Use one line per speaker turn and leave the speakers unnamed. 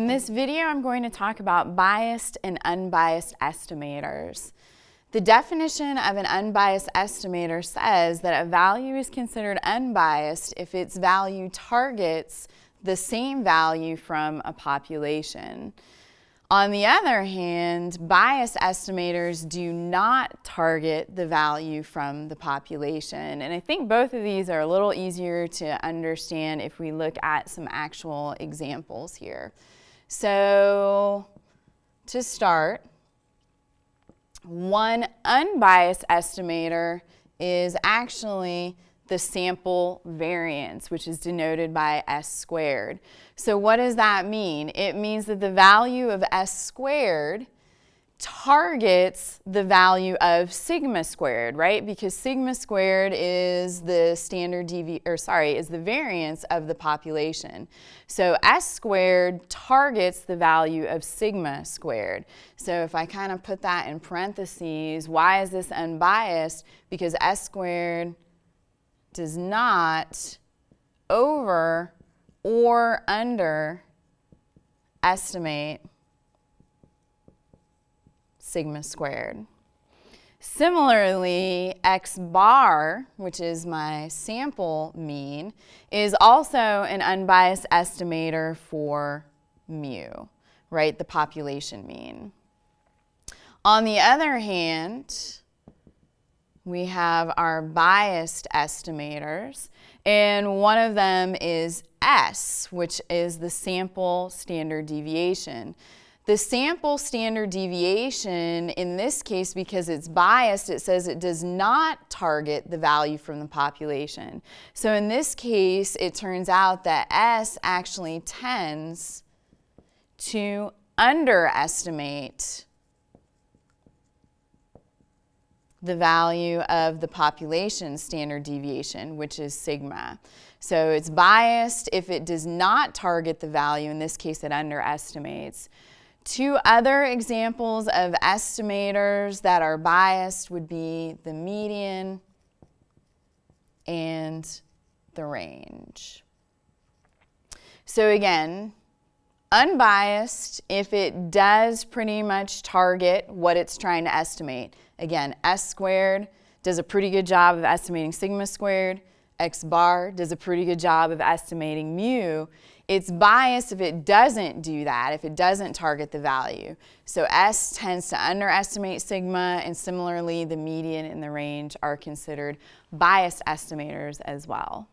In this video, I'm going to talk about biased and unbiased estimators. The definition of an unbiased estimator says that a value is considered unbiased if its value targets the same value from a population. On the other hand, biased estimators do not target the value from the population. And I think both of these are a little easier to understand if we look at some actual examples here. So, to start, one unbiased estimator is actually the sample variance, which is denoted by S squared. So what does that mean? It means that the value of S squared targets the value of sigma squared, right? Because sigma squared is the is the variance of the population. So S squared targets the value of sigma squared. So if I kind of put that in parentheses, why is this unbiased? Because S squared does not over or underestimate sigma squared. Similarly, X bar, which is my sample mean, is also an unbiased estimator for mu, right, the population mean. On the other hand, we have our biased estimators, and one of them is S, which is the sample standard deviation. The sample standard deviation, in this case, because it's biased, it says it does not target the value from the population. So in this case, it turns out that S actually tends to underestimate the value of the population standard deviation, which is sigma. So it's biased if it does not target the value, in this case it underestimates. Two other examples of estimators that are biased would be the median and the range. So again, unbiased if it does pretty much target what it's trying to estimate. Again, S squared does a pretty good job of estimating sigma squared. X bar does a pretty good job of estimating mu. It's biased if it doesn't do that, if it doesn't target the value. So S tends to underestimate sigma, and similarly the median and the range are considered biased estimators as well.